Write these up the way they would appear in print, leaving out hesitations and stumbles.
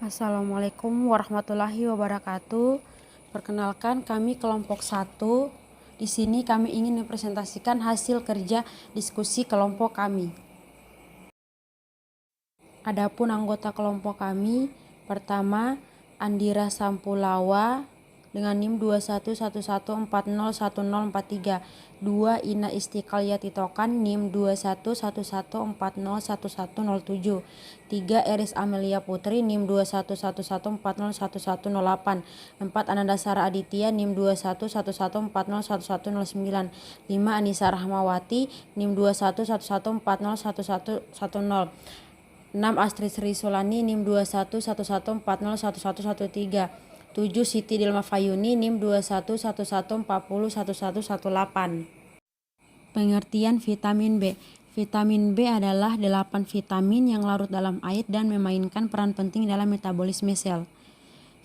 Assalamualaikum warahmatullahi wabarakatuh. Perkenalkan, kami kelompok 1. Di sini kami ingin mempresentasikan hasil kerja diskusi kelompok kami. Adapun anggota kelompok kami, pertama Andira Sampulawa dengan NIM 2111401043. 2. Ina Istiqlal Tokan NIM 2111401107. 3. Eris Amelia Putri NIM 2111401108. 4. Ananda Sara Aditya NIM 2111401109. 5. Anissa Rahmawati NIM 2111401110. 6. Astrid Sri Sulani NIM 2111401113. 7. Siti Dilma Fayuni NIM 2111401118. Pengertian vitamin B. Vitamin B adalah 8 vitamin yang larut dalam air dan memainkan peran penting dalam metabolisme sel.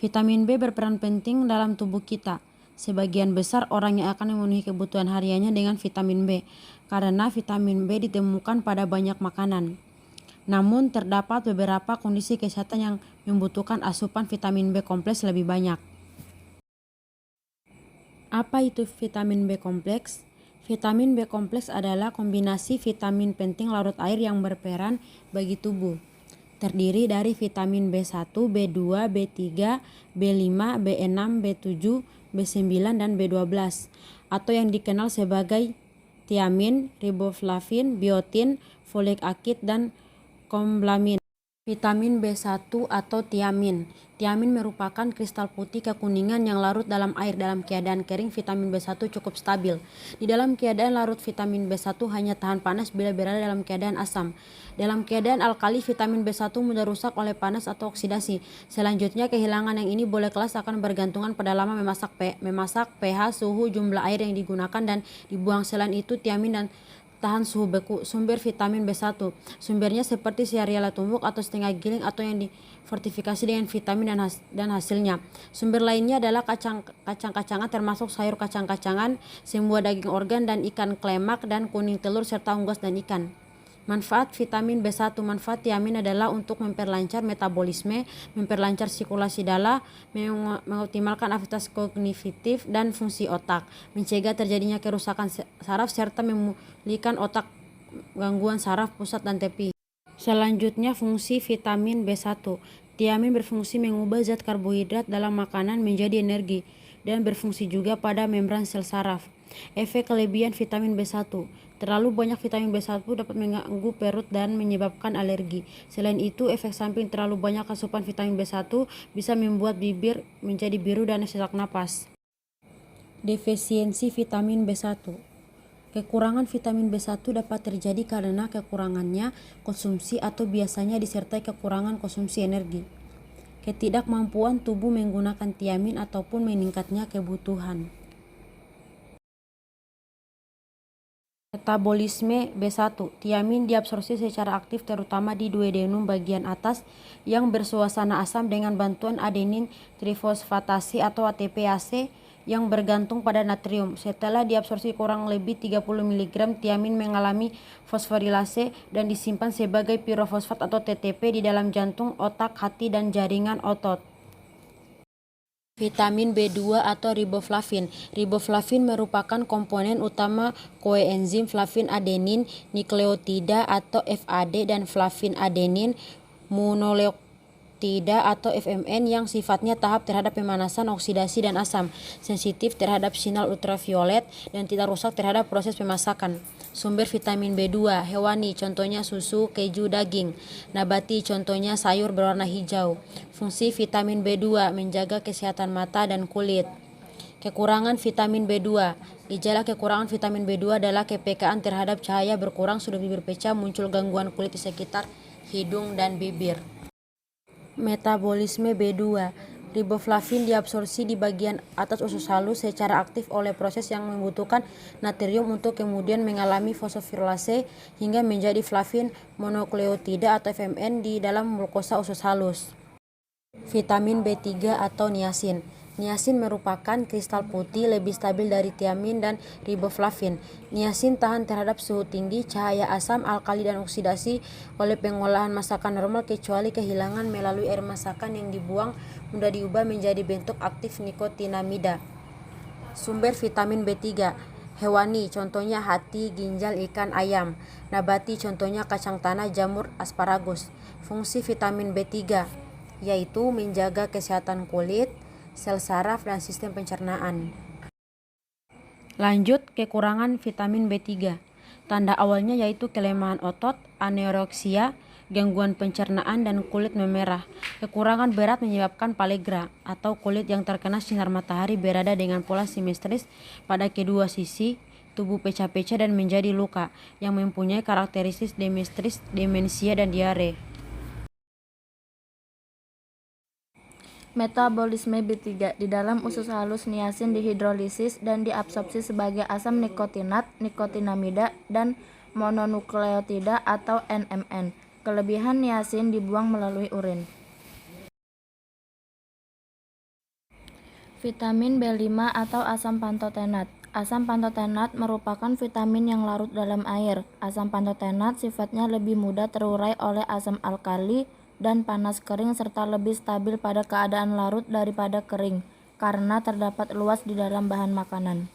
Vitamin B berperan penting dalam tubuh kita. Sebagian besar orang yang akan memenuhi kebutuhan hariannya dengan vitamin B, karena vitamin B ditemukan pada banyak makanan. Namun terdapat beberapa kondisi kesehatan yang membutuhkan asupan vitamin B kompleks lebih banyak. Apa itu vitamin B kompleks? Vitamin B kompleks adalah kombinasi vitamin penting larut air yang berperan bagi tubuh. Terdiri dari vitamin B1, B2, B3, B5, B6, B7, B9, dan B12, atau yang dikenal sebagai tiamin, riboflavin, biotin, folik acid, dan komblamin. Vitamin B1 atau tiamin. Tiamin merupakan kristal putih kekuningan yang larut dalam air. Dalam keadaan kering, vitamin B1 cukup stabil. Di dalam keadaan larut, vitamin B1 hanya tahan panas bila berada dalam keadaan asam. Dalam keadaan alkali, vitamin B1 mudah rusak oleh panas atau oksidasi. Selanjutnya, kehilangan yang ini boleh kelas akan bergantungan pada lama memasak, pH, suhu, jumlah air yang digunakan dan dibuang. Selain itu, tiamin dan tahan suhu beku. Sumber vitamin B1. Sumbernya seperti sereal tumbuk atau setengah giling atau yang difortifikasi dengan vitamin dan hasilnya. Sumber lainnya adalah kacang-kacangan termasuk sayur kacang-kacangan, semua daging organ dan ikan klemak dan kuning telur serta unggas dan ikan. Manfaat vitamin B1. Manfaat tiamin adalah untuk memperlancar metabolisme, memperlancar sirkulasi darah, mengoptimalkan aktivitas kognitif dan fungsi otak, mencegah terjadinya kerusakan saraf, serta memulihkan otak gangguan saraf pusat dan tepi. Selanjutnya, fungsi vitamin B1. Tiamin berfungsi mengubah zat karbohidrat dalam makanan menjadi energi dan berfungsi juga pada membran sel saraf. Efek kelebihan vitamin B1. Terlalu banyak vitamin B1 dapat mengganggu perut dan menyebabkan alergi. Selain itu, efek samping terlalu banyak asupan vitamin B1 bisa membuat bibir menjadi biru dan sesak napas. Defisiensi vitamin B1. Kekurangan vitamin B1 dapat terjadi karena kekurangannya konsumsi atau biasanya disertai kekurangan konsumsi energi, ketidakmampuan tubuh menggunakan tiamin ataupun meningkatnya kebutuhan. Metabolisme B1. Tiamin diabsorpsi secara aktif terutama di duodenum bagian atas yang bersuasana asam dengan bantuan adenin trifosfatase atau ATPase yang bergantung pada natrium. Setelah diabsorpsi kurang lebih 30 mg, tiamin mengalami fosforilase dan disimpan sebagai pirofosfat atau TTP di dalam jantung, otak, hati, dan jaringan otot. Vitamin B2 atau riboflavin. Riboflavin merupakan komponen utama koenzim flavin adenin nukleotida atau FAD dan flavin adenin mononucleotida atau FMN yang sifatnya tahap terhadap pemanasan, oksidasi, dan asam, sensitif terhadap sinar ultraviolet, dan tidak rusak terhadap proses pemasakan. Sumber vitamin B2 hewani, contohnya susu, keju, daging. Nabati, contohnya sayur berwarna hijau. Fungsi vitamin B2 menjaga kesehatan mata dan kulit. Kekurangan vitamin B2. Gejala kekurangan vitamin B2 adalah kepekaan terhadap cahaya berkurang, sudah bibir pecah, muncul gangguan kulit di sekitar hidung dan bibir. Metabolisme B2. Riboflavin diabsorpsi di bagian atas usus halus secara aktif oleh proses yang membutuhkan natrium untuk kemudian mengalami fosforilase hingga menjadi flavin monokleotida atau FMN di dalam glukosa usus halus. Vitamin B3 atau niacin. Niacin merupakan kristal putih lebih stabil dari tiamin dan riboflavin. Niacin tahan terhadap suhu tinggi, cahaya asam, alkali, dan oksidasi oleh pengolahan masakan normal kecuali kehilangan melalui air masakan yang dibuang mudah diubah menjadi bentuk aktif nikotinamida. Sumber vitamin B3 hewani, contohnya hati, ginjal, ikan, ayam. Nabati, contohnya kacang tanah, jamur, asparagus. Fungsi vitamin B3 yaitu menjaga kesehatan kulit, sel saraf, dan sistem pencernaan. Lanjut, kekurangan vitamin B3. Tanda awalnya yaitu kelemahan otot, anoreksia, gangguan pencernaan, dan kulit memerah. Kekurangan berat menyebabkan palegra atau kulit yang terkena sinar matahari berada dengan pola simetris pada kedua sisi tubuh pecah-pecah dan menjadi luka yang mempunyai karakteristik demenstris, demensia, dan diare. Metabolisme B3 di dalam usus halus niacin dihidrolisis dan diabsorpsi sebagai asam nikotinat, nikotinamida, dan mononukleotida atau NMN. Kelebihan niacin dibuang melalui urin. Vitamin B5 atau asam pantotenat. Asam pantotenat merupakan vitamin yang larut dalam air. Asam pantotenat sifatnya lebih mudah terurai oleh asam alkali dan panas kering serta lebih stabil pada keadaan larut daripada kering karena terdapat luas di dalam bahan makanan.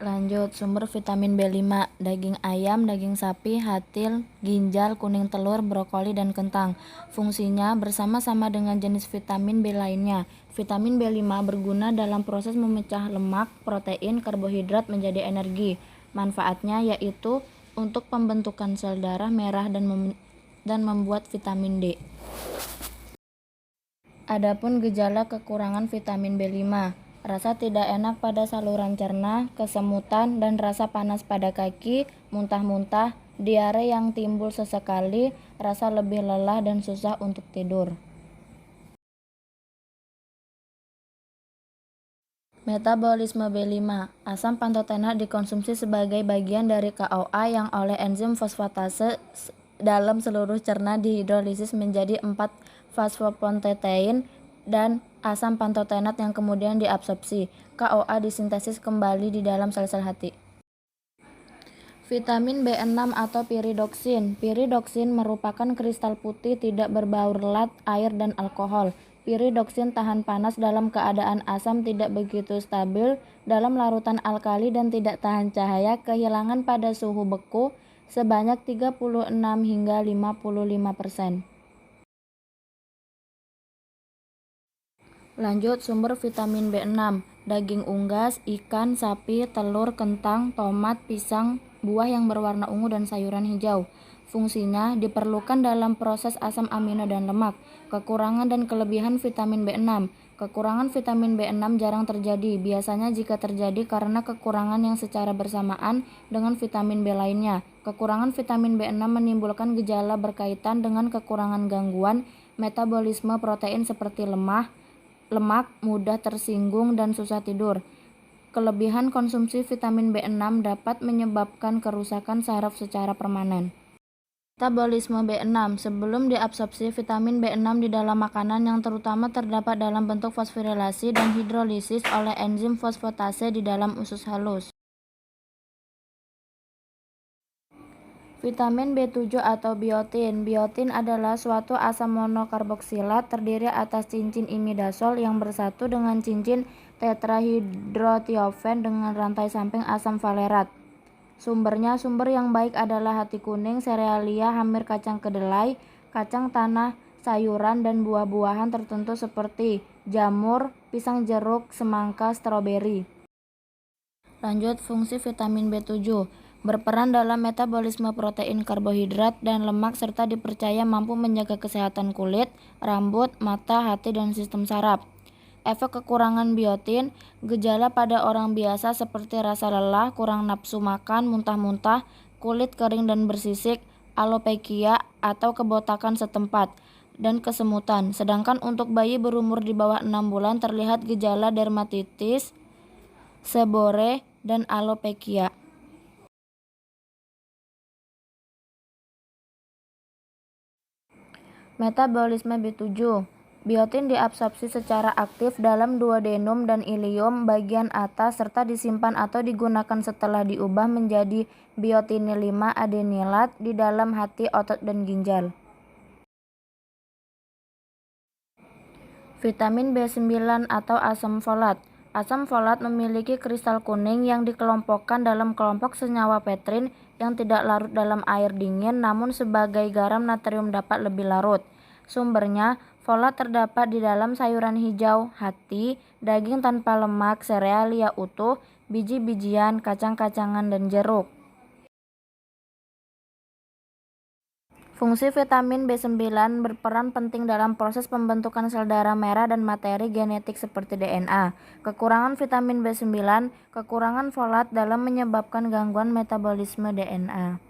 Lanjut, sumber vitamin B5, daging ayam, daging sapi, hatil, ginjal, kuning telur, brokoli, dan kentang. Fungsinya bersama-sama dengan jenis vitamin B lainnya. Vitamin B5 berguna dalam proses memecah lemak, protein, karbohidrat menjadi energi. Manfaatnya yaitu untuk pembentukan sel darah merah dan membuat vitamin D. Adapun gejala kekurangan vitamin B5, rasa tidak enak pada saluran cerna, kesemutan, dan rasa panas pada kaki, muntah-muntah, diare yang timbul sesekali, rasa lebih lelah dan susah untuk tidur. Metabolisme B5. Asam pantotenat dikonsumsi sebagai bagian dari KOA yang oleh enzim fosfatase dalam seluruh cerna dihidrolisis menjadi 4-fosfopontetein dan asam pantotenat yang kemudian diabsorpsi. KOA disintesis kembali di dalam sel-sel hati. Vitamin B6 atau piridoksin. Piridoksin merupakan kristal putih tidak berbaurat air dan alkohol. Piridoksin tahan panas dalam keadaan asam, tidak begitu stabil dalam larutan alkali, dan tidak tahan cahaya, kehilangan pada suhu beku sebanyak 36 hingga 55%. Lanjut, sumber vitamin B6, daging unggas, ikan, sapi, telur, kentang, tomat, pisang, buah yang berwarna ungu, dan sayuran hijau. Fungsinya diperlukan dalam proses asam amino dan lemak. Kekurangan dan kelebihan vitamin B6. Kekurangan vitamin B6 jarang terjadi, biasanya jika terjadi karena kekurangan yang secara bersamaan dengan vitamin B lainnya. Kekurangan vitamin B6 menimbulkan gejala berkaitan dengan kekurangan gangguan metabolisme protein seperti lemak, mudah tersinggung, dan susah tidur. Kelebihan konsumsi vitamin B6 dapat menyebabkan kerusakan saraf secara permanen. Metabolisme B6. Sebelum diabsorpsi, vitamin B6 di dalam makanan yang terutama terdapat dalam bentuk fosforilasi dan hidrolisis oleh enzim fosfatase di dalam usus halus. Vitamin B7 atau biotin. Biotin adalah suatu asam monokarboksilat terdiri atas cincin imidazol yang bersatu dengan cincin tetrahidrotiofen dengan rantai samping asam valerat. Sumbernya, sumber yang baik adalah hati kuning, serealia, hamir kacang kedelai, kacang tanah, sayuran, dan buah-buahan tertentu seperti jamur, pisang jeruk, semangka, stroberi. Lanjut, fungsi vitamin B7. Berperan dalam metabolisme protein, karbohidrat, dan lemak serta dipercaya mampu menjaga kesehatan kulit, rambut, mata, hati, dan sistem saraf. Efek kekurangan biotin, gejala pada orang biasa seperti rasa lelah, kurang nafsu makan, muntah-muntah, kulit kering dan bersisik, alopecia atau kebotakan setempat, dan kesemutan. Sedangkan untuk bayi berumur di bawah 6 bulan terlihat gejala dermatitis, sebore, dan alopecia. Metabolisme B7. Biotin diabsorpsi secara aktif dalam duodenum dan ilium bagian atas serta disimpan atau digunakan setelah diubah menjadi biotinil 5 adenilat di dalam hati, otot, dan ginjal. Vitamin B9 atau asam folat. Asam folat memiliki kristal kuning yang dikelompokkan dalam kelompok senyawa petrin yang tidak larut dalam air dingin, namun sebagai garam natrium dapat lebih larut. Sumbernya, folat terdapat di dalam sayuran hijau, hati, daging tanpa lemak, serealia utuh, biji-bijian, kacang-kacangan, dan jeruk. Fungsi vitamin B9 berperan penting dalam proses pembentukan sel darah merah dan materi genetik seperti DNA. Kekurangan vitamin B9, kekurangan folat dalam menyebabkan gangguan metabolisme DNA.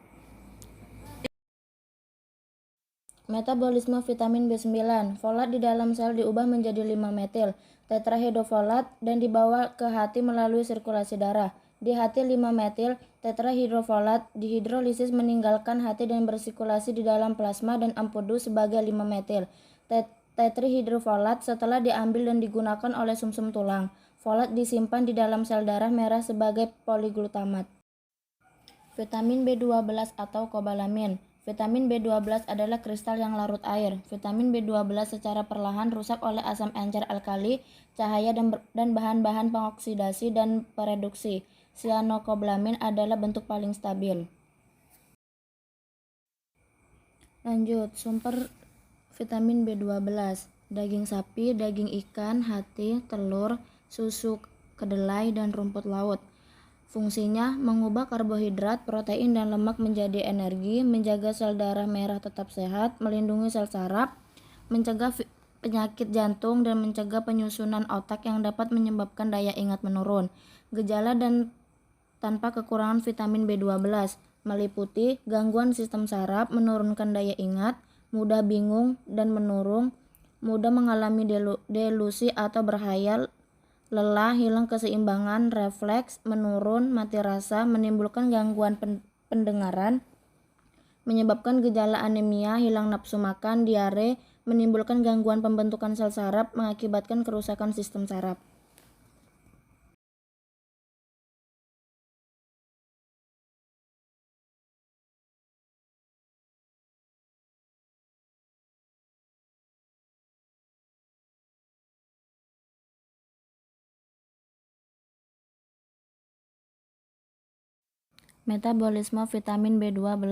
Metabolisme vitamin B9. Folat di dalam sel diubah menjadi 5-metil tetrahidrofolat dan dibawa ke hati melalui sirkulasi darah. Di hati 5-metil tetrahidrofolat dihidrolisis meninggalkan hati dan bersirkulasi di dalam plasma dan empedu sebagai 5-metil tetrahidrofolat setelah diambil dan digunakan oleh sumsum tulang. Folat disimpan di dalam sel darah merah sebagai poliglutamat. Vitamin B12 atau kobalamin. Vitamin B12 adalah kristal yang larut air. Vitamin B12 secara perlahan rusak oleh asam encer alkali, cahaya, dan bahan-bahan pengoksidasi dan pereduksi. Cyanokobalamin adalah bentuk paling stabil. Lanjut, sumber vitamin B12. Daging sapi, daging ikan, hati, telur, susu kedelai, dan rumput laut. Fungsinya mengubah karbohidrat, protein, dan lemak menjadi energi, menjaga sel darah merah tetap sehat, melindungi sel saraf, mencegah penyakit jantung, dan mencegah penyusunan otak yang dapat menyebabkan daya ingat menurun. Gejala dan tanpa kekurangan vitamin B12 meliputi gangguan sistem saraf, menurunkan daya ingat, mudah bingung dan menurung, mudah mengalami delusi atau berhayal, lelah, hilang keseimbangan, refleks, menurun, mati rasa, menimbulkan gangguan pendengaran, menyebabkan gejala anemia, hilang nafsu makan, diare, menimbulkan gangguan pembentukan sel saraf, mengakibatkan kerusakan sistem saraf. Metabolisme vitamin B12.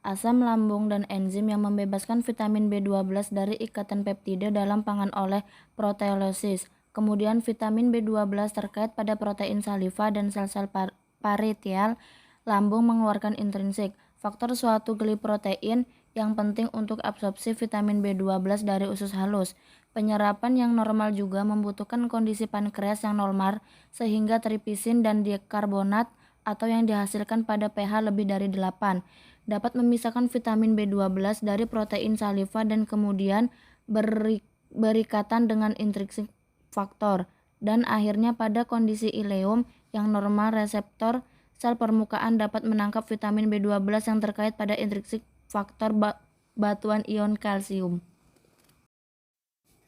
Asam lambung dan enzim yang membebaskan vitamin B12 dari ikatan peptida dalam pangan oleh proteolisis. Kemudian vitamin B12 terkait pada protein saliva dan sel-sel parietal lambung mengeluarkan intrinsik. Faktor suatu gliprotein yang penting untuk absorpsi vitamin B12 dari usus halus. Penyerapan yang normal juga membutuhkan kondisi pankreas yang normal sehingga tripisin dan dikarbonat atau yang dihasilkan pada pH lebih dari 8 dapat memisahkan vitamin B12 dari protein saliva dan kemudian berikatan dengan intrinsik faktor, dan akhirnya pada kondisi ileum yang normal reseptor sel permukaan dapat menangkap vitamin B12 yang terkait pada intrinsik faktor batuan ion kalsium.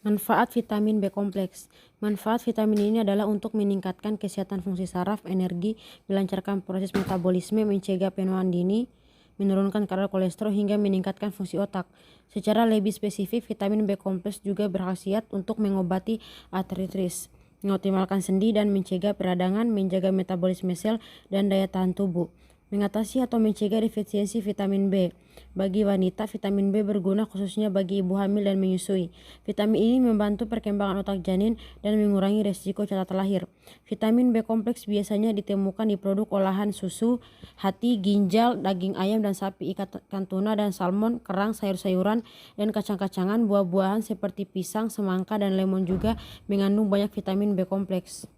Manfaat vitamin B kompleks. Manfaat vitamin ini adalah untuk meningkatkan kesehatan fungsi saraf, energi, melancarkan proses metabolisme, mencegah penuaan dini, menurunkan kadar kolesterol, hingga meningkatkan fungsi otak. Secara lebih spesifik, vitamin B kompleks juga berkhasiat untuk mengobati artritis, mengoptimalkan sendi dan mencegah peradangan, menjaga metabolisme sel dan daya tahan tubuh, mengatasi atau mencegah defisiensi vitamin B. Bagi wanita, vitamin B berguna khususnya bagi ibu hamil dan menyusui. Vitamin ini membantu perkembangan otak janin dan mengurangi resiko cacat lahir. Vitamin B kompleks biasanya ditemukan di produk olahan susu, hati, ginjal, daging ayam dan sapi, ikan tuna dan salmon, kerang, sayur-sayuran, dan kacang-kacangan. Buah-buahan seperti pisang, semangka, dan lemon juga mengandung banyak vitamin B kompleks.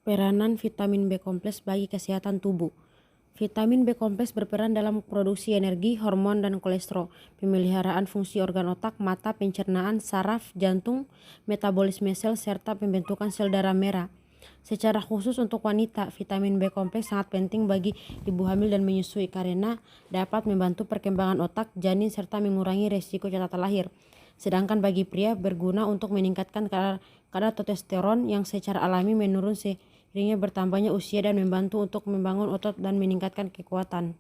Peranan vitamin B kompleks bagi kesehatan tubuh. Vitamin B kompleks berperan dalam produksi energi, hormon, dan kolesterol, pemeliharaan fungsi organ otak, mata, pencernaan, saraf, jantung, metabolisme sel, serta pembentukan sel darah merah. Secara khusus untuk wanita, vitamin B kompleks sangat penting bagi ibu hamil dan menyusui karena dapat membantu perkembangan otak, janin, serta mengurangi resiko cacat lahir. Sedangkan bagi pria berguna untuk meningkatkan kadar testosteron yang secara alami menurun seiringnya bertambahnya usia dan membantu untuk membangun otot dan meningkatkan kekuatan.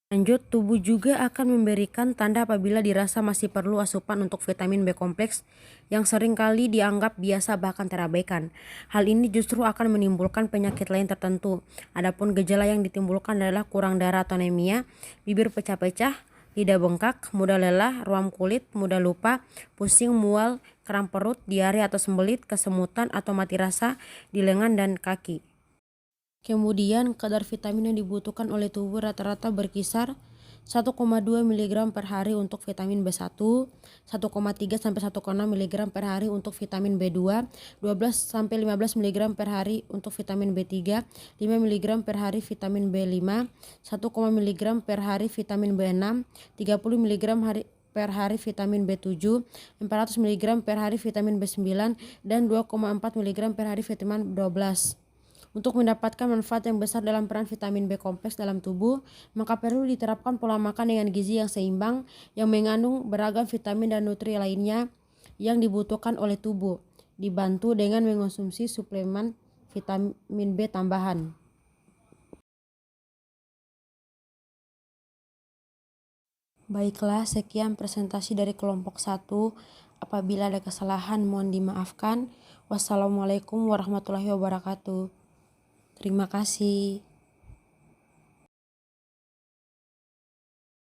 Lanjut, tubuh juga akan memberikan tanda apabila dirasa masih perlu asupan untuk vitamin B kompleks yang seringkali dianggap biasa bahkan terabaikan. Hal ini justru akan menimbulkan penyakit lain tertentu. Adapun gejala yang ditimbulkan adalah kurang darah atau anemia, bibir pecah-pecah, lidah bengkak, mudah lelah, ruam kulit, mudah lupa, pusing, mual, kram perut, diare atau sembelit, kesemutan atau mati rasa di lengan dan kaki. Kemudian, kadar vitamin yang dibutuhkan oleh tubuh rata-rata berkisar 1,2 mg per hari untuk vitamin B1, 1,3 sampai 1,6 mg per hari untuk vitamin B2, 12 sampai 15 mg per hari untuk vitamin B3, 5 mg per hari vitamin B5, 1, mg per hari vitamin B6, 30 mg per hari vitamin B7, 400 mg per hari vitamin B9, dan 2,4 mg per hari vitamin B12. Untuk mendapatkan manfaat yang besar dalam peran vitamin B kompleks dalam tubuh, maka perlu diterapkan pola makan dengan gizi yang seimbang yang mengandung beragam vitamin dan nutrisi lainnya yang dibutuhkan oleh tubuh, dibantu dengan mengonsumsi suplemen vitamin B tambahan. Baiklah, sekian presentasi dari kelompok 1. Apabila ada kesalahan mohon dimaafkan. Wassalamualaikum warahmatullahi wabarakatuh. Terima kasih.